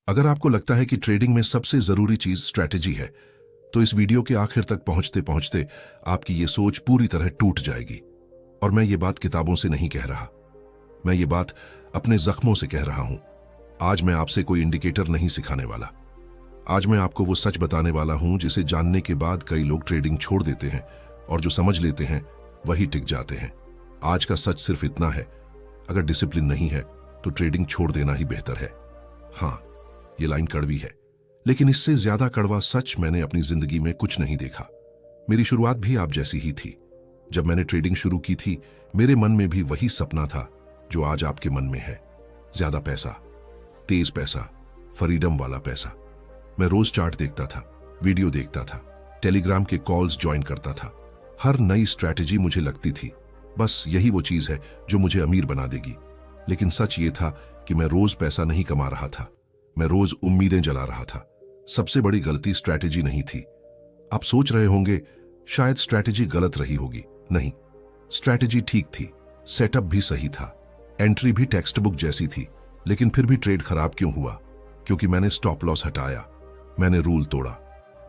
अगर आपको लगता है कि ट्रेडिंग में सबसे जरूरी चीज स्ट्रैटेजी है, तो इस वीडियो के आखिर तक पहुंचते पहुंचते आपकी ये सोच पूरी तरह टूट जाएगी। और मैं ये बात किताबों से नहीं कह रहा, मैं ये बात अपने जख्मों से कह रहा हूं। आज मैं आपसे कोई इंडिकेटर नहीं सिखाने वाला। आज मैं आपको वो सच बताने वाला हूं जिसे जानने के बाद कई लोग ट्रेडिंग छोड़ देते हैं, और जो समझ लेते हैं वही टिक जाते हैं। आज का सच सिर्फ इतना है, अगर डिसिप्लिन नहीं है तो ट्रेडिंग छोड़ देना ही बेहतर है। हाँ, ये लाइन कड़वी है, लेकिन इससे ज्यादा कड़वा सच मैंने अपनी जिंदगी में कुछ नहीं देखा। मेरी शुरुआत भी आप जैसी ही थी। जब मैंने ट्रेडिंग शुरू की थी, मेरे मन में भी वही सपना था जो आज आपके मन में है। ज्यादा पैसा, तेज पैसा, फ्रीडम वाला पैसा। मैं रोज चार्ट देखता था, वीडियो देखता था, टेलीग्राम के कॉल्स ज्वाइन करता था। हर नई स्ट्रैटेजी मुझे लगती थी बस यही वो चीज है जो मुझे अमीर बना देगी। लेकिन सच ये था कि मैं रोज पैसा नहीं कमा रहा था, मैं रोज उम्मीदें जला रहा था। सबसे बड़ी गलती स्ट्रैटेजी नहीं थी। आप सोच रहे होंगे शायद स्ट्रैटेजी गलत रही होगी। नहीं, स्ट्रैटेजी ठीक थी, सेटअप भी सही था, एंट्री भी टेक्स्ट बुक जैसी थी। लेकिन फिर भी ट्रेड खराब क्यों हुआ? क्योंकि मैंने स्टॉप लॉस हटाया, मैंने रूल तोड़ा,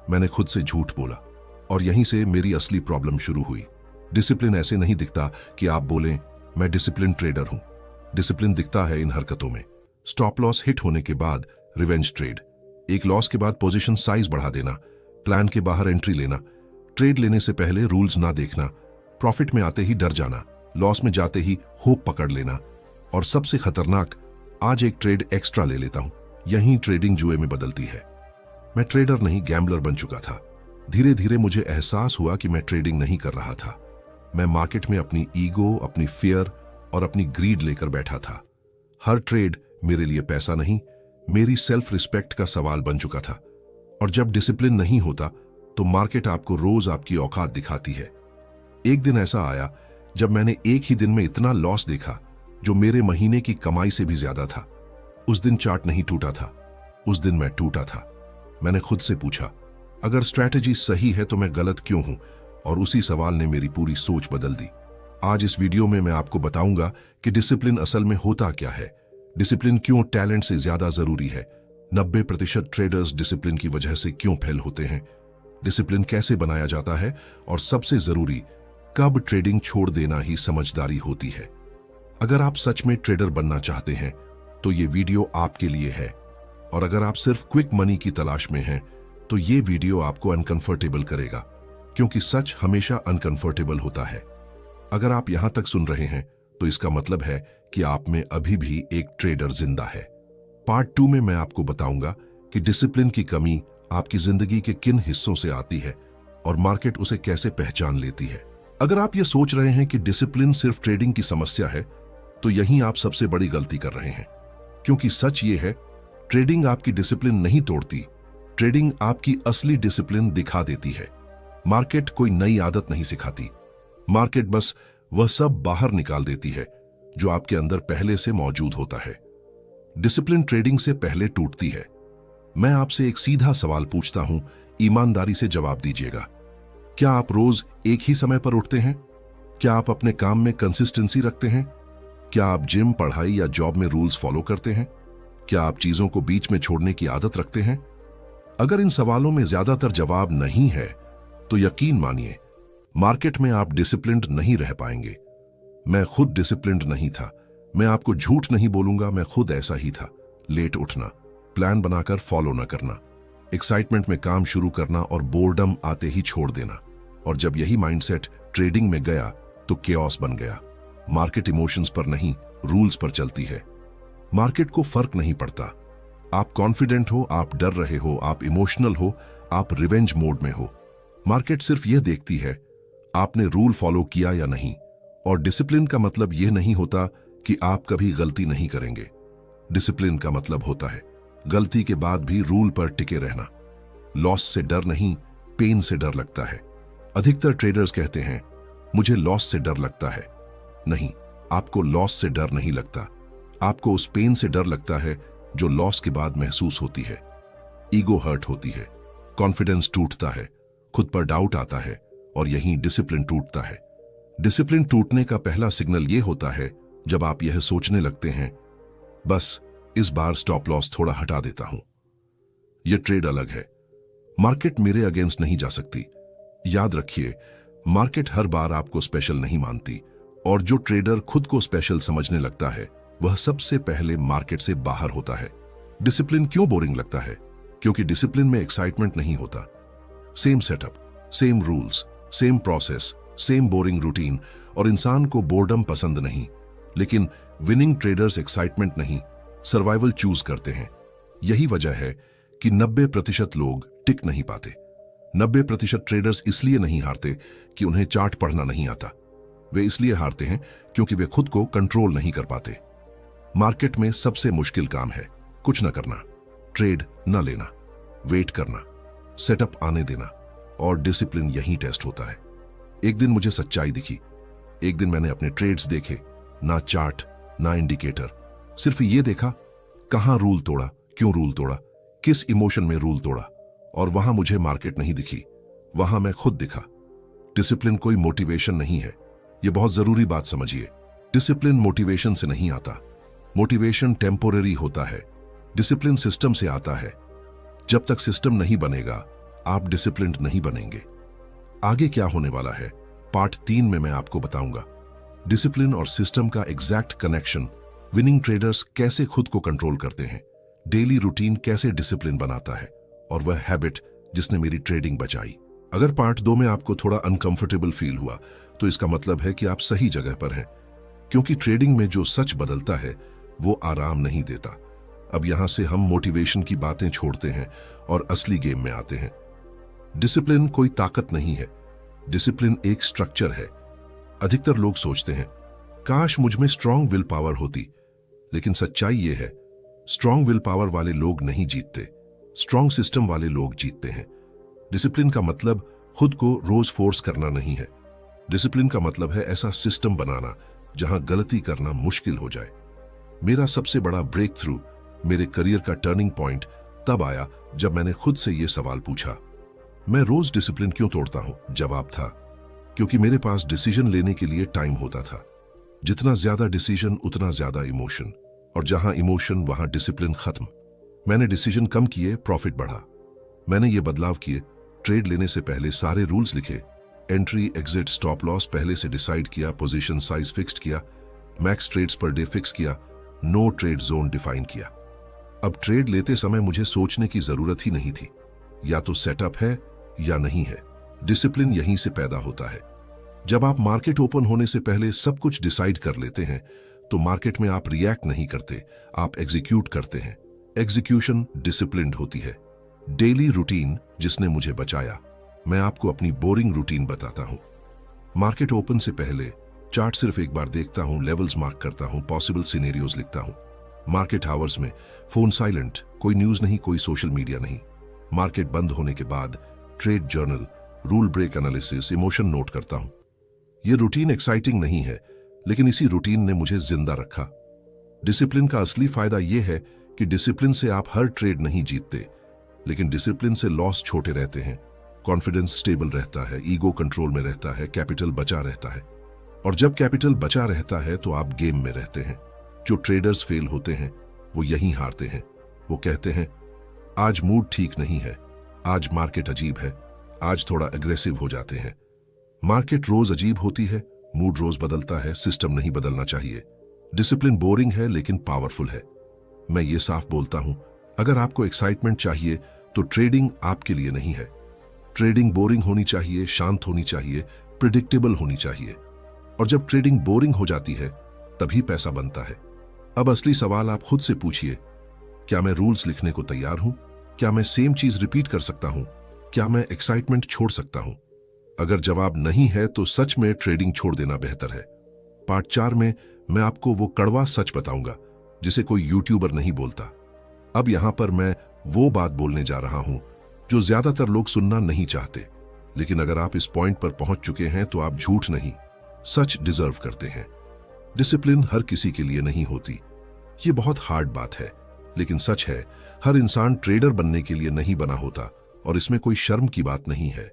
मैंने खुद से झूठ बोला। और यहीं से मेरी असली प्रॉब्लम शुरू हुई। डिसिप्लिन ऐसे नहीं दिखता कि आप बोलें मैं डिसिप्लिन ट्रेडर हूं। डिसिप्लिन दिखता है इन हरकतों में। स्टॉप लॉस हिट होने के बाद रिवेंज ट्रेड, एक लॉस के बाद पोजीशन साइज बढ़ा देना, प्लान के बाहर एंट्री लेना, ट्रेड लेने से पहले रूल्स ना देखना, प्रॉफिट में आते ही डर जाना, लॉस में जाते ही होप पकड़ लेना, और सबसे खतरनाक, आज एक ट्रेड एक्स्ट्रा ले लेता हूं। यही ट्रेडिंग जुए में बदलती है। मैं ट्रेडर नहीं, गैम्बलर बन चुका था। धीरे धीरे मुझे एहसास हुआ कि मैं ट्रेडिंग नहीं कर रहा था, मैं मार्केट में अपनी ईगो, अपनी फियर और अपनी ग्रीड लेकर बैठा था। हर ट्रेड मेरे लिए पैसा नहीं, मेरी सेल्फ रिस्पेक्ट का सवाल बन चुका था। और जब डिसिप्लिन नहीं होता तो मार्केट आपको रोज आपकी औकात दिखाती है। एक दिन ऐसा आया जब मैंने एक ही दिन में इतना लॉस देखा जो मेरे महीने की कमाई से भी ज्यादा था। उस दिन चार्ट नहीं टूटा था, उस दिन मैं टूटा था। मैंने खुद से पूछा, अगर स्ट्रैटेजी सही है तो मैं गलत क्यों हूं? और उसी सवाल ने मेरी पूरी सोच बदल दी। आज इस वीडियो में मैं आपको बताऊंगा कि डिसिप्लिन असल में होता क्या है, डिसिप्लिन क्यों टैलेंट से ज्यादा जरूरी है, 90% ट्रेडर्स डिसिप्लिन की वजह से क्यों फेल होते हैं, डिसिप्लिन कैसे बनाया जाता है, और सबसे जरूरी, कब ट्रेडिंग छोड़ देना ही समझदारी होती है। अगर आप सच में ट्रेडर बनना चाहते हैं तो ये वीडियो आपके लिए है। और अगर आप सिर्फ क्विक मनी की तलाश में हैं तो ये वीडियो आपको अनकंफर्टेबल करेगा, क्योंकि सच हमेशा अनकंफर्टेबल होता है। अगर आप यहां तक सुन रहे हैं तो इसका मतलब है कि आप में अभी भी एक ट्रेडर जिंदा है। पार्ट 2 में मैं आपको बताऊंगा कि डिसिप्लिन की कमी आपकी जिंदगी के किन हिस्सों से आती है और मार्केट उसे कैसे पहचान लेती है। अगर आप ये सोच रहे हैं कि डिसिप्लिन सिर्फ ट्रेडिंग की समस्या है, तो यहीं आप सबसे बड़ी गलती कर रहे हैं। क्योंकि सच ये है, ट्रेडिंग आपकी डिसिप्लिन नहीं तोड़ती, ट्रेडिंग आपकी असली डिसिप्लिन दिखा देती है। मार्केट कोई नई आदत नहीं सिखाती, मार्केट बस वह सब बाहर निकाल देती है जो आपके अंदर पहले से मौजूद होता है। डिसिप्लिन ट्रेडिंग से पहले टूटती है। मैं आपसे एक सीधा सवाल पूछता हूं, ईमानदारी से जवाब दीजिएगा। क्या आप रोज एक ही समय पर उठते हैं? क्या आप अपने काम में कंसिस्टेंसी रखते हैं? क्या आप जिम, पढ़ाई या जॉब में रूल्स फॉलो करते हैं? क्या आप चीजों को बीच में छोड़ने की आदत रखते हैं? अगर इन सवालों में ज्यादातर जवाब नहीं है तो यकीन मानिए, मार्केट में आप डिसिप्लिन्ड नहीं रह पाएंगे। मैं खुद डिसिप्लिन्ड नहीं था, मैं आपको झूठ नहीं बोलूंगा, मैं खुद ऐसा ही था। लेट उठना, प्लान बनाकर फॉलो न करना, एक्साइटमेंट में काम शुरू करना और बोर्डम आते ही छोड़ देना। और जब यही माइंडसेट ट्रेडिंग में गया तो केओस बन गया। मार्केट इमोशंस पर नहीं, रूल्स पर चलती है। मार्केट को फर्क नहीं पड़ता आप कॉन्फिडेंट हो, आप डर रहे हो, आप इमोशनल हो, आप रिवेंज मोड में हो। मार्केट सिर्फ यह देखती है आपने रूल फॉलो किया या नहीं। और डिसिप्लिन का मतलब यह नहीं होता कि आप कभी गलती नहीं करेंगे। डिसिप्लिन का मतलब होता है गलती के बाद भी रूल पर टिके रहना। लॉस से डर नहीं, पेन से डर लगता है। अधिकतर ट्रेडर्स कहते हैं मुझे लॉस से डर लगता है। नहीं, आपको लॉस से डर नहीं लगता, आपको उस पेन से डर लगता है जो लॉस के बाद महसूस होती है। ईगो हर्ट होती है, कॉन्फिडेंस टूटता है, खुद पर डाउट आता है, और यहीं डिसिप्लिन टूटता है। डिसिप्लिन टूटने का पहला सिग्नल यह होता है जब आप यह सोचने लगते हैं बस इस बार स्टॉप लॉस थोड़ा हटा देता हूं। यह ट्रेड अलग है। मार्केट मेरे अगेंस्ट नहीं जा सकती। याद रखिए, मार्केट हर बार आपको स्पेशल नहीं मानती, और जो ट्रेडर खुद को स्पेशल समझने लगता है वह सबसे पहले मार्केट से बाहर होता है। डिसिप्लिन क्यों बोरिंग लगता है? क्योंकि डिसिप्लिन में एक्साइटमेंट नहीं होता। Same setup, same rules, same process, same boring routine, और इंसान को बोर्डम पसंद नहीं। लेकिन विनिंग ट्रेडर्स एक्साइटमेंट नहीं, सर्वाइवल चूज करते हैं। यही वजह है कि 90% लोग टिक नहीं पाते। 90% ट्रेडर्स इसलिए नहीं हारते कि उन्हें चार्ट पढ़ना नहीं आता। वे इसलिए हारते हैं क्योंकि वे खुद को कंट्रोल नहीं कर पाते। मार्केट में सबसे मुश्किल काम है कुछ न करना, ट्रेड न लेना, वेट करना, सेटअप आने देना, और डिसिप्लिन यहीं टेस्ट होता है। एक दिन मुझे सच्चाई दिखी। एक दिन मैंने अपने ट्रेड्स देखे, ना चार्ट ना इंडिकेटर, सिर्फ ये देखा कहां रूल तोड़ा, क्यों रूल तोड़ा, किस इमोशन में रूल तोड़ा। और वहां मुझे मार्केट नहीं दिखी, वहां मैं खुद दिखा। डिसिप्लिन कोई मोटिवेशन नहीं है, यह बहुत जरूरी बात समझिए। डिसिप्लिन मोटिवेशन से नहीं आता। मोटिवेशन टेम्पोररी होता है, डिसिप्लिन सिस्टम से आता है। जब तक सिस्टम नहीं बनेगा आप डिसिप्लिन्ड नहीं बनेंगे। आगे क्या होने वाला है पार्ट 3 में मैं आपको बताऊंगा। डिसिप्लिन और सिस्टम का एग्जैक्ट कनेक्शन, विनिंग ट्रेडर्स कैसे खुद को कंट्रोल करते हैं, डेली रूटीन कैसे डिसिप्लिन बनाता है, और वह हैबिट जिसने मेरी ट्रेडिंग बचाई। अगर पार्ट 2 में आपको थोड़ा अनकंफर्टेबल फील हुआ तो इसका मतलब है कि आप सही जगह पर हैं, क्योंकि ट्रेडिंग में जो सच बदलता है वो आराम नहीं देता। अब यहां से हम मोटिवेशन की बातें छोड़ते हैं और असली गेम में आते हैं। डिसिप्लिन कोई ताकत नहीं है, डिसिप्लिन एक स्ट्रक्चर है। अधिकतर लोग सोचते हैं काश मुझ में स्ट्रांग विल पावर होती, लेकिन सच्चाई यह है स्ट्रांग विल पावर वाले लोग नहीं जीतते, स्ट्रांग सिस्टम वाले लोग जीतते हैं। डिसिप्लिन का मतलब खुद को रोज फोर्स करना नहीं है। डिसिप्लिन का मतलब है ऐसा सिस्टम बनाना जहां गलती करना मुश्किल हो जाए। मेरा सबसे बड़ा ब्रेक थ्रू, मेरे करियर का टर्निंग पॉइंट तब आया जब मैंने खुद से यह सवाल पूछा, मैं रोज डिसिप्लिन क्यों तोड़ता हूं? जवाब था क्योंकि मेरे पास डिसीजन लेने के लिए टाइम होता था। जितना ज्यादा डिसीजन उतना ज्यादा इमोशन, और जहां इमोशन वहां डिसिप्लिन खत्म। मैंने डिसीजन कम किए, प्रॉफिट बढ़ा। मैंने ये बदलाव किए, ट्रेड लेने से पहले सारे रूल्स लिखे, एंट्री एग्जिट स्टॉप लॉस पहले से डिसाइड किया, पोजीशन साइज फिक्स्ड किया, max trades per day fix किया, नो ट्रेड जोन डिफाइन किया। अब ट्रेड लेते समय मुझे सोचने की जरूरत ही नहीं थी, या तो सेटअप है या नहीं है। डिसिप्लिन यहीं से पैदा होता है। जब आप मार्केट ओपन होने से पहले सब कुछ डिसाइड कर लेते हैं तो मार्केट में आप रिएक्ट नहीं करते, आप एग्जीक्यूट करते हैं। एग्जीक्यूशन डिसिप्लिन्ड होती है। डेली रूटीन जिसने मुझे बचाया। मैं आपको अपनी बोरिंग रूटीन बताता हूं। मार्केट ओपन से पहले चार्ट सिर्फ एक बार देखता हूं, लेवल्स मार्क करता हूं, पॉसिबल सिनेरियोज लिखता हूं। मार्केट आवर्स में फोन साइलेंट, कोई न्यूज नहीं, कोई सोशल मीडिया नहीं। मार्केट बंद होने के बाद trade journal, rule break analysis, emotion note करता हूं। यह रूटीन एक्साइटिंग नहीं है, लेकिन इसी रूटीन ने मुझे जिंदा रखा। डिसिप्लिन का असली फायदा यह है कि डिसिप्लिन से आप हर ट्रेड नहीं जीतते, लेकिन डिसिप्लिन से लॉस छोटे रहते हैं, कॉन्फिडेंस स्टेबल रहता है, ईगो कंट्रोल में रहता है, कैपिटल बचा रहता है। और जब कैपिटल बचा रहता है तो आप गेम में रहते हैं। जो ट्रेडर्स फेल होते हैं वो यहीं हारते हैं। वो कहते हैं आज मूड ठीक नहीं है, आज मार्केट अजीब है, आज थोड़ा अग्रेसिव हो जाते हैं। मार्केट रोज अजीब होती है, मूड रोज बदलता है, सिस्टम नहीं बदलना चाहिए। डिसिप्लिन बोरिंग है लेकिन पावरफुल है। मैं ये साफ बोलता हूं, अगर आपको एक्साइटमेंट चाहिए तो ट्रेडिंग आपके लिए नहीं है। ट्रेडिंग बोरिंग होनी चाहिए, शांत होनी चाहिए, प्रिडिक्टेबल होनी चाहिए। और जब ट्रेडिंग बोरिंग हो जाती है तभी पैसा बनता है। अब असली सवाल आप खुद से पूछिए, क्या मैं रूल्स लिखने को तैयार हूं? क्या मैं सेम चीज रिपीट कर सकता हूं? क्या मैं एक्साइटमेंट छोड़ सकता हूं? अगर जवाब नहीं है तो सच में ट्रेडिंग छोड़ देना बेहतर है। पार्ट 4 में मैं आपको वो कड़वा सच बताऊंगा जिसे कोई यूट्यूबर नहीं बोलता। अब यहां पर मैं वो बात बोलने जा रहा हूं जो ज्यादातर लोग सुनना नहीं चाहते, लेकिन अगर आप इस पॉइंट पर पहुंच चुके हैं तो आप झूठ नहीं, सच डिजर्व करते हैं। डिसिप्लिन हर किसी के लिए नहीं होती। ये बहुत हार्ड बात है, लेकिन सच है, हर इंसान ट्रेडर बनने के लिए नहीं बना होता, और इसमें कोई शर्म की बात नहीं है।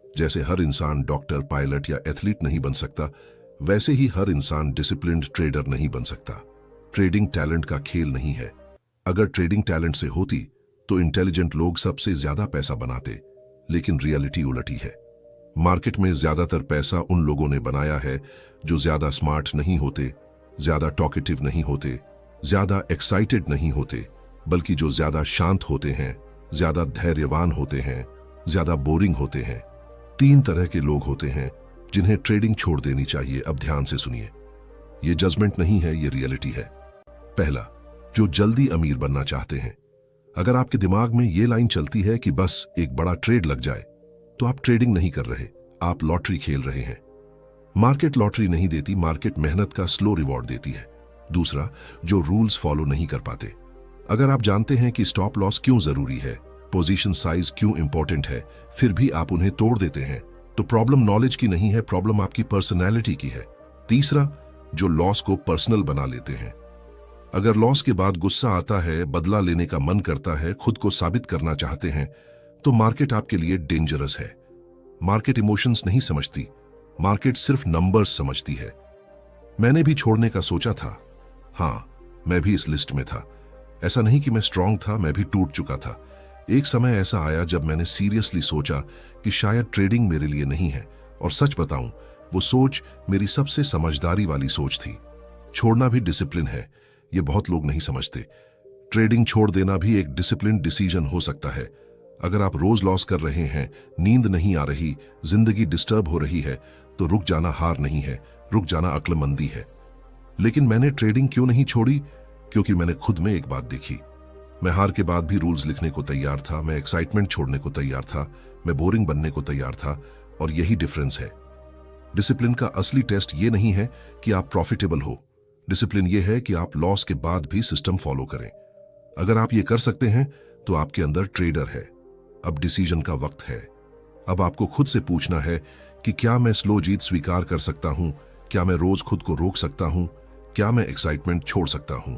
जैसे हर इंसान डॉक्टर, पायलट या एथलीट नहीं बन सकता, वैसे ही हर इंसान डिसिप्लिन्ड ट्रेडर नहीं बन सकता। ट्रेडिंग टैलेंट का खेल नहीं है, अगर ट्रेडिंग टैलेंट से होती तो इंटेलिजेंट लोग सबसे ज्यादा पैसा बनाते, लेकिन रियलिटी उलटी है। मार्केट में ज्यादातर पैसा उन लोगों ने बनाया है जो ज्यादा स्मार्ट नहीं होते, ज्यादा टॉकेटिव नहीं होते, ज्यादा एक्साइटेड नहीं होते, बल्कि जो ज्यादा शांत होते हैं, ज्यादा धैर्यवान होते हैं, ज्यादा बोरिंग होते हैं। 3 तरह के लोग होते हैं जिन्हें ट्रेडिंग छोड़ देनी चाहिए। अब ध्यान से सुनिए, ये जजमेंट नहीं है, ये रियलिटी है। पहला, जो जल्दी अमीर बनना चाहते हैं। अगर आपके दिमाग में ये लाइन चलती है कि बस एक बड़ा ट्रेड लग जाए, तो आप ट्रेडिंग नहीं कर रहे, आप लॉटरी खेल रहे हैं। मार्केट लॉटरी नहीं देती, मार्केट मेहनत का स्लो रिवॉर्ड देती है। दूसरा, जो रूल्स फॉलो नहीं कर पाते। अगर आप जानते हैं कि स्टॉप लॉस क्यों जरूरी है, पोजीशन साइज क्यों इंपॉर्टेंट है, फिर भी आप उन्हें तोड़ देते हैं, तो प्रॉब्लम नॉलेज की नहीं है, प्रॉब्लम आपकी पर्सनैलिटी की है। तीसरा, जो लॉस को पर्सनल बना लेते हैं। अगर लॉस के बाद गुस्सा आता है, बदला लेने का मन करता है, खुद को साबित करना चाहते हैं, तो मार्केट आपके लिए डेंजरस है। मार्केट इमोशंस नहीं समझती, मार्केट सिर्फ नंबर्स समझती है। मैंने भी छोड़ने का सोचा था, हाँ, मैं भी इस लिस्ट में था। ऐसा नहीं कि मैं स्ट्रांग था, मैं भी टूट चुका था। एक समय ऐसा आया जब मैंने सीरियसली सोचा कि शायद ट्रेडिंग मेरे लिए नहीं है, और सच बताऊं, वो सोच मेरी सबसे समझदारी वाली सोच थी। छोड़ना भी डिसिप्लिन है, ये बहुत लोग नहीं समझते। ट्रेडिंग छोड़ देना भी एक डिसिप्लिन डिसीजन हो सकता है। अगर आप रोज लॉस कर रहे हैं, नींद नहीं आ रही, जिंदगी डिस्टर्ब हो रही है, तो रुक जाना हार नहीं है, रुक जाना अक्लमंदी है। लेकिन मैंने ट्रेडिंग क्यों नहीं छोड़ी? क्योंकि मैंने खुद में एक बात देखी। मैं हार के बाद भी रूल्स लिखने को तैयार था, मैं एक्साइटमेंट छोड़ने को तैयार था, मैं बोरिंग बनने को तैयार था, और यही डिफरेंस है। डिसिप्लिन का असली टेस्ट ये नहीं है कि आप प्रॉफिटेबल हो, डिसिप्लिन ये है कि आप लॉस के बाद भी सिस्टम फॉलो करें। अगर आप ये कर सकते हैं तो आपके अंदर ट्रेडर है। अब डिसीजन का वक्त है। अब आपको खुद से पूछना है कि क्या मैं स्लो जीत स्वीकार कर सकता हूं? क्या मैं रोज खुद को रोक सकता हूं? क्या मैं एक्साइटमेंट छोड़ सकता हूं?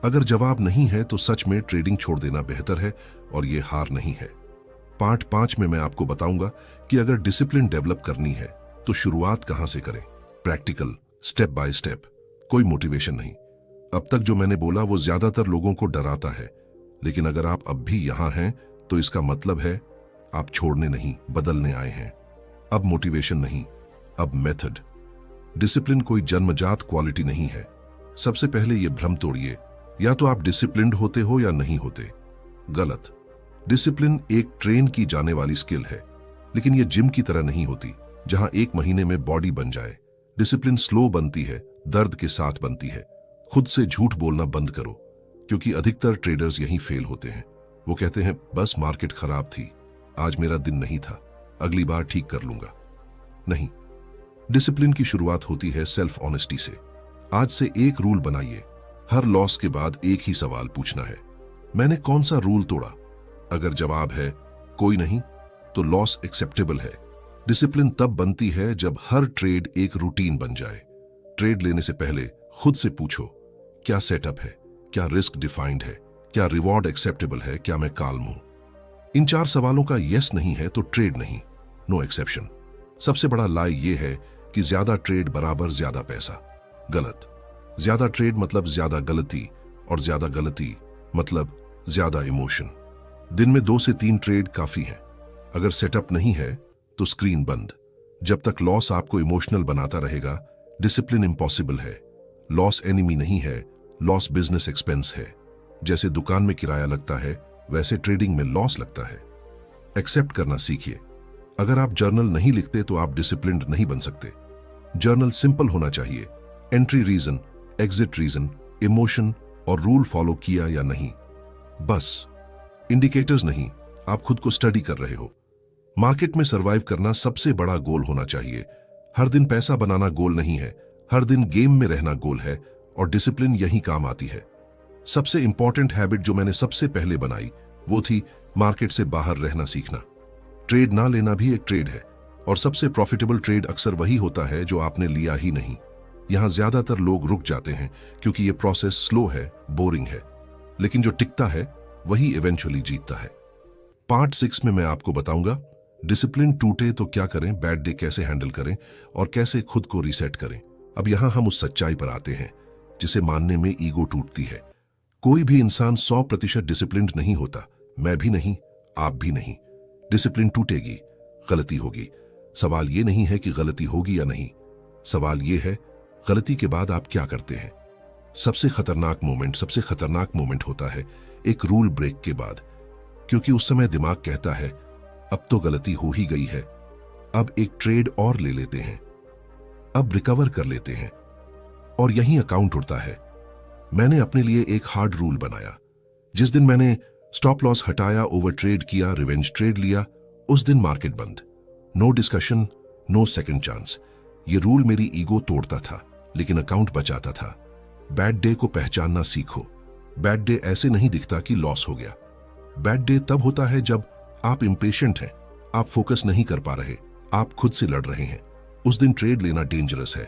अगर जवाब नहीं है तो सच में ट्रेडिंग छोड़ देना बेहतर है, और ये हार नहीं है। पार्ट 5 में मैं आपको बताऊंगा कि अगर डिसिप्लिन डेवलप करनी है तो शुरुआत कहां से करें। प्रैक्टिकल, स्टेप बाय स्टेप, कोई मोटिवेशन नहीं। अब तक जो मैंने बोला वो ज्यादातर लोगों को डराता है, लेकिन अगर आप अब भी यहां हैं तो इसका मतलब है आप छोड़ने नहीं, बदलने आए हैं। अब मोटिवेशन नहीं, अब मेथड। डिसिप्लिन कोई जन्मजात क्वालिटी नहीं है। सबसे पहले ये भ्रम तोड़िए, या तो आप डिसिप्लिन्ड होते हो या नहीं होते। गलत। डिसिप्लिन एक ट्रेन की जाने वाली स्किल है, लेकिन ये जिम की तरह नहीं होती जहां 1 महीने में बॉडी बन जाए। डिसिप्लिन स्लो बनती है, दर्द के साथ बनती है। खुद से झूठ बोलना बंद करो, क्योंकि अधिकतर ट्रेडर्स यहीं फेल होते हैं। वो कहते हैं बस मार्केट खराब थी, आज मेरा दिन नहीं था, अगली बार ठीक कर लूंगा। नहीं, डिसिप्लिन की शुरुआत होती है सेल्फ ऑनेस्टी से। आज से एक रूल बनाइए, हर लॉस के बाद एक ही सवाल पूछना है, मैंने कौन सा रूल तोड़ा? अगर जवाब है कोई नहीं, तो लॉस एक्सेप्टेबल है। डिसिप्लिन तब बनती है जब हर ट्रेड एक रूटीन बन जाए। ट्रेड लेने से पहले खुद से पूछो, क्या सेटअप है, क्या रिस्क डिफाइंड है, क्या रिवॉर्ड एक्सेप्टेबल है, क्या मैं काल्म हूं? इन 4 सवालों का यस नहीं है तो ट्रेड नहीं, नो एक्सेप्शन। सबसे बड़ा लाई ये है कि ज्यादा ट्रेड बराबर ज्यादा पैसा। गलत। ज्यादा ट्रेड मतलब ज्यादा गलती, और ज्यादा गलती मतलब ज्यादा इमोशन। दिन में 2 से 3 ट्रेड काफी है। अगर सेटअप नहीं है तो स्क्रीन बंद। जब तक लॉस आपको इमोशनल बनाता रहेगा, डिसिप्लिन इम्पॉसिबल है। लॉस एनिमी नहीं है, लॉस बिजनेस एक्सपेंस है। जैसे दुकान में किराया लगता है, वैसे ट्रेडिंग में लॉस लगता है। एक्सेप्ट करना सीखिए। अगर आप जर्नल नहीं लिखते तो आप डिसिप्लिन्ड नहीं बन सकते। जर्नल सिंपल होना चाहिए, entry reason, exit reason, emotion और रूल फॉलो किया या नहीं, बस। इंडिकेटर्स नहीं, आप खुद को स्टडी कर रहे हो। मार्केट में सरवाइव करना सबसे बड़ा गोल होना चाहिए। हर दिन पैसा बनाना गोल नहीं है, हर दिन गेम में रहना गोल है, और डिसिप्लिन यही काम आती है। सबसे इंपॉर्टेंट हैबिट जो मैंने सबसे पहले बनाई वो थी मार्केट से बाहर रहना सीखना। ट्रेड ना लेना भी एक ट्रेड है, और सबसे प्रॉफिटेबल ट्रेड अक्सर वही होता है जो आपने लिया ही नहीं। यहां ज्यादातर लोग रुक जाते हैं क्योंकि ये प्रोसेस स्लो है, बोरिंग है, लेकिन जो टिकता है वही इवेंचुअली जीतता है। पार्ट 6 में मैं आपको बताऊंगा डिसिप्लिन टूटे तो क्या करें, बैड डे कैसे हैंडल करें, और कैसे खुद को रीसेट करें। अब यहां हम उस सच्चाई पर आते हैं जिसे मानने में ईगो टूटती है। कोई भी इंसान 100% डिसिप्लिन्ड नहीं होता, मैं भी नहीं, आप भी नहीं। डिसिप्लिन टूटेगी, गलती होगी। सवाल ये नहीं है कि गलती होगी या नहीं, सवाल ये है गलती के बाद आप क्या करते हैं। सबसे खतरनाक मोमेंट होता है एक रूल ब्रेक के बाद, क्योंकि उस समय दिमाग कहता है अब तो गलती हो ही गई है, अब एक ट्रेड और ले लेते हैं, अब रिकवर कर लेते हैं, और यहीं अकाउंट उड़ता है। मैंने अपने लिए एक हार्ड रूल बनाया। जिस दिन मैंने स्टॉप लॉस हटाया, ओवर ट्रेड किया, रिवेंज ट्रेड लिया, उस दिन मार्केट बंद। No discussion, no second chance. ये रूल मेरी ईगो तोड़ता था, लेकिन अकाउंट बचाता था। बैड डे को पहचानना सीखो। बैड डे ऐसे नहीं दिखता कि लॉस हो गया। बैड डे तब होता है जब आप इंपेशेंट हैं, आप फोकस नहीं कर पा रहे, आप खुद से लड़ रहे हैं। उस दिन ट्रेड लेना डेंजरस है।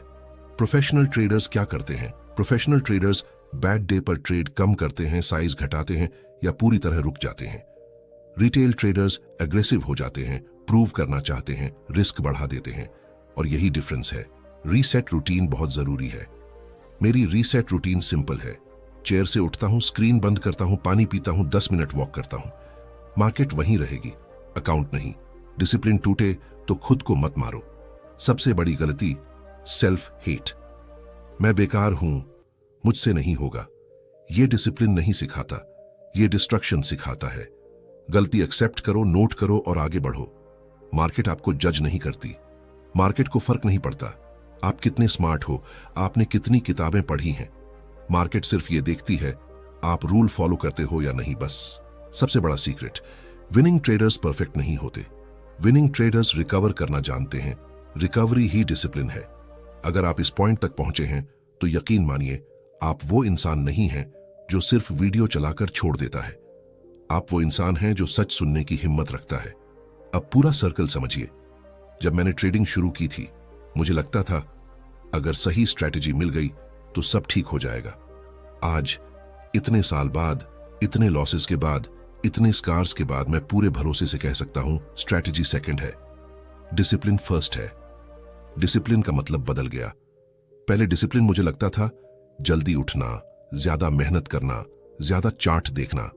प्रोफेशनल ट्रेडर्स क्या करते हैं? प्रोफेशनल ट्रेडर्स बैड डे पर ट्रेड कम करते हैं, साइज घटाते हैं या पूरी तरह रुक जाते हैं। रिटेल ट्रेडर्स एग्रेसिव हो जाते हैं, प्रूव करना चाहते हैं, रिस्क बढ़ा देते हैं। और यही डिफरेंस है। रीसेट रूटीन बहुत जरूरी है। मेरी रीसेट रूटीन सिंपल है। चेयर से उठता हूं, स्क्रीन बंद करता हूं, पानी पीता हूं, 10 मिनट वॉक करता हूं। मार्केट वहीं रहेगी, अकाउंट नहीं। डिसिप्लिन टूटे तो खुद को मत मारो। सबसे बड़ी गलती सेल्फ हेट। मैं बेकार हूं, मुझसे नहीं होगा। यह डिसिप्लिन नहीं सिखाता, यह डिस्ट्रक्शन सिखाता है। गलती एक्सेप्ट करो, नोट करो और आगे बढ़ो। मार्केट आपको जज नहीं करती। मार्केट को फर्क नहीं पड़ता आप कितने स्मार्ट हो, आपने कितनी किताबें पढ़ी हैं। मार्केट सिर्फ ये देखती है आप रूल फॉलो करते हो या नहीं, बस। सबसे बड़ा सीक्रेट, विनिंग ट्रेडर्स परफेक्ट नहीं होते। विनिंग ट्रेडर्स रिकवर करना जानते हैं। रिकवरी ही डिसिप्लिन है। अगर आप इस पॉइंट तक पहुंचे हैं तो यकीन मानिए आप वो इंसान नहीं हैं जो सिर्फ वीडियो चलाकर छोड़ देता है। आप वो इंसान हैं जो सच सुनने की हिम्मत रखता है। अब पूरा सर्कल समझिए। जब मैंने ट्रेडिंग शुरू की थी, मुझे लगता था अगर सही स्ट्रैटेजी मिल गई तो सब ठीक हो जाएगा। आज इतने साल बाद, इतने लॉसेस के बाद, इतने स्कार्स के बाद मैं पूरे भरोसे से कह सकता हूं स्ट्रैटेजी सेकंड है, डिसिप्लिन फर्स्ट है। डिसिप्लिन का मतलब बदल गया। पहले डिसिप्लिन मुझे लगता था जल्दी उठना, ज्यादा मेहनत करना, ज्यादा चार्ट देखना।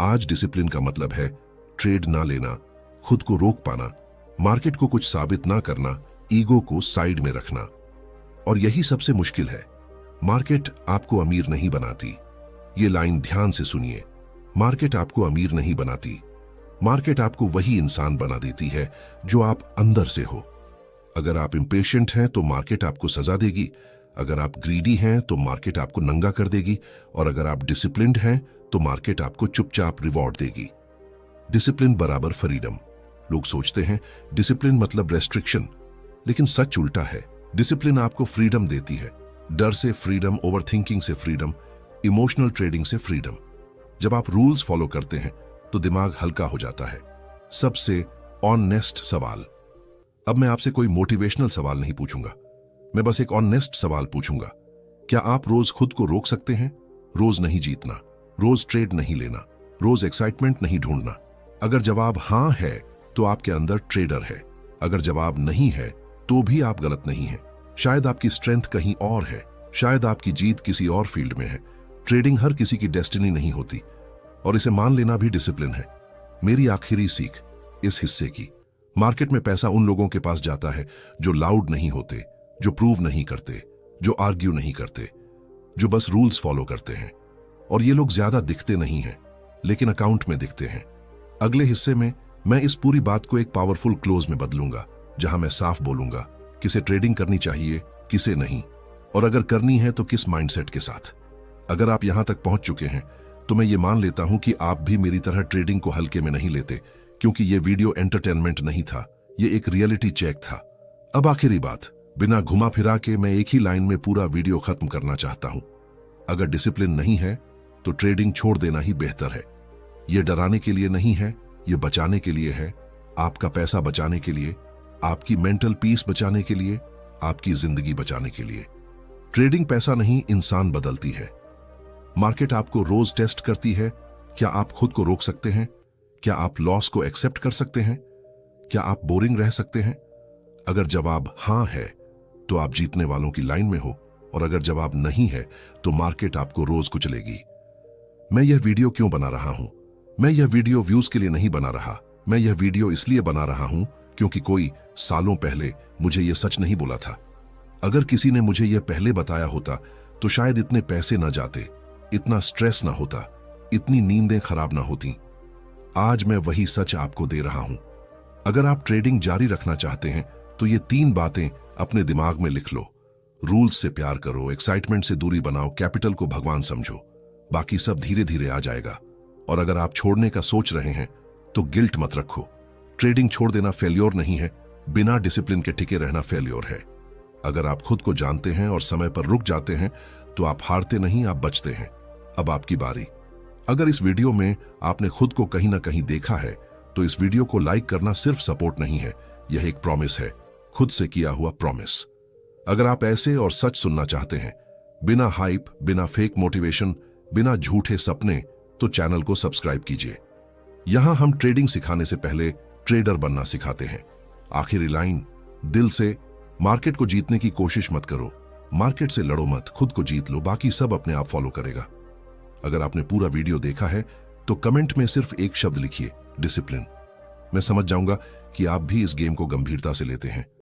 आज डिसिप्लिन का मतलब है ट्रेड ना लेना, खुद को रोक पाना, मार्केट को कुछ साबित ना करना, ईगो को साइड में रखना। और यही सबसे मुश्किल है। मार्केट आपको अमीर नहीं बनाती। ये लाइन ध्यान से सुनिए। मार्केट आपको अमीर नहीं बनाती। मार्केट आपको वही इंसान बना देती है जो आप अंदर से हो। अगर आप इंपेशेंट हैं तो मार्केट आपको सजा देगी। अगर आप ग्रीडी हैं तो मार्केट आपको नंगा कर देगी। और अगर आप डिसिप्लिन्ड हैं तो मार्केट आपको चुपचाप रिवॉर्ड देगी। डिसिप्लिन बराबर फ्रीडम। लोग सोचते हैं डिसिप्लिन मतलब रेस्ट्रिक्शन, लेकिन सच उल्टा है। डिसिप्लिन आपको फ्रीडम देती है। डर से फ्रीडम, ओवरथिंकिंग से फ्रीडम, इमोशनल ट्रेडिंग से फ्रीडम। जब आप रूल्स फॉलो करते हैं तो दिमाग हल्का हो जाता है। सबसे ऑनेस्ट सवाल। अब मैं आपसे कोई मोटिवेशनल सवाल नहीं पूछूंगा, मैं बस एक ऑनेस्ट सवाल पूछूंगा। क्या आप रोज खुद को रोक सकते हैं? रोज नहीं जीतना, रोज ट्रेड नहीं लेना, रोज एक्साइटमेंट नहीं ढूंढना। अगर जवाब हां है तो आपके अंदर ट्रेडर है। अगर जवाब नहीं है तो भी आप गलत नहीं हैं। शायद आपकी स्ट्रेंथ कहीं और है, शायद आपकी जीत किसी और फील्ड में है। ट्रेडिंग हर किसी की डेस्टिनी नहीं होती, और इसे मान लेना भी डिसिप्लिन है। मेरी आखिरी सीख इस हिस्से की। मार्केट में पैसा उन लोगों के पास जाता है जो लाउड नहीं होते, जो प्रूव नहीं करते, जो आर्ग्यू नहीं करते, जो बस रूल्स फॉलो करते हैं। और ये लोग ज्यादा दिखते नहीं हैं, लेकिन अकाउंट में दिखते हैं। अगले हिस्से में मैं इस पूरी बात को एक पावरफुल क्लोज में बदलूंगा, जहां मैं साफ बोलूंगा किसे ट्रेडिंग करनी चाहिए, किसे नहीं, और अगर करनी है तो किस माइंडसेट के साथ। अगर आप यहां तक पहुंच चुके हैं तो मैं ये मान लेता हूं कि आप भी मेरी तरह ट्रेडिंग को हल्के में नहीं लेते, क्योंकि ये वीडियो एंटरटेनमेंट नहीं था, ये एक रियलिटी चेक था। अब आखिरी बात, बिना घुमा फिरा के मैं एक ही लाइन में पूरा वीडियो खत्म करना चाहता हूं। अगर डिसिप्लिन नहीं है तो ट्रेडिंग छोड़ देना ही बेहतर है। ये डराने के लिए नहीं है, ये बचाने के लिए है। आपका पैसा बचाने के लिए, आपकी मेंटल पीस बचाने के लिए, आपकी जिंदगी बचाने के लिए। ट्रेडिंग पैसा नहीं, इंसान बदलती है। मार्केट आपको रोज टेस्ट करती है। क्या आप खुद को रोक सकते हैं? क्या आप लॉस को एक्सेप्ट कर सकते हैं? क्या आप बोरिंग रह सकते हैं? अगर जवाब हां है तो आप जीतने वालों की लाइन में हो, और अगर जवाब नहीं है तो मार्केट आपको रोज कुचलेगी। मैं यह वीडियो क्यों बना रहा हूं? मैं यह वीडियो व्यूज के लिए नहीं बना रहा। मैं यह वीडियो इसलिए बना रहा हूं क्योंकि कोई सालों पहले मुझे यह सच नहीं बोला था। अगर किसी ने मुझे यह पहले बताया होता तो शायद इतने पैसे न जाते, इतना स्ट्रेस ना होता, इतनी नींदें खराब ना होती। आज मैं वही सच आपको दे रहा हूं। अगर आप ट्रेडिंग जारी रखना चाहते हैं तो ये 3 बातें अपने दिमाग में लिख लो। रूल्स से प्यार करो, एक्साइटमेंट से दूरी बनाओ, कैपिटल को भगवान समझो। बाकी सब धीरे धीरे आ जाएगा। और अगर आप छोड़ने का सोच रहे हैं तो गिल्ट मत रखो। ट्रेडिंग छोड़ देना फेल्योर नहीं है, बिना डिसिप्लिन के टिके रहना फेल्योर है। अगर आप खुद को जानते हैं और समय पर रुक जाते हैं तो आप हारते नहीं, आप बचते हैं। अब आपकी बारी। अगर इस वीडियो में आपने खुद को कहीं ना कहीं देखा है तो इस वीडियो को लाइक करना सिर्फ सपोर्ट नहीं है, यह एक प्रॉमिस है, खुद से किया हुआ प्रॉमिस। अगर आप ऐसे और सच सुनना चाहते हैं, बिना हाइप, बिना फेक मोटिवेशन, बिना झूठे सपने, तो चैनल को सब्सक्राइब कीजिए। यहां हम ट्रेडिंग सिखाने से पहले ट्रेडर बनना सिखाते हैं। आखिरी लाइन, दिल से मार्केट को जीतने की कोशिश मत करो। मार्केट से लड़ो मत, खुद को जीत लो, बाकी सब अपने आप फॉलो करेगा। अगर आपने पूरा वीडियो देखा है तो कमेंट में सिर्फ एक शब्द लिखिए, डिसिप्लिन। मैं समझ जाऊंगा कि आप भी इस गेम को गंभीरता से लेते हैं।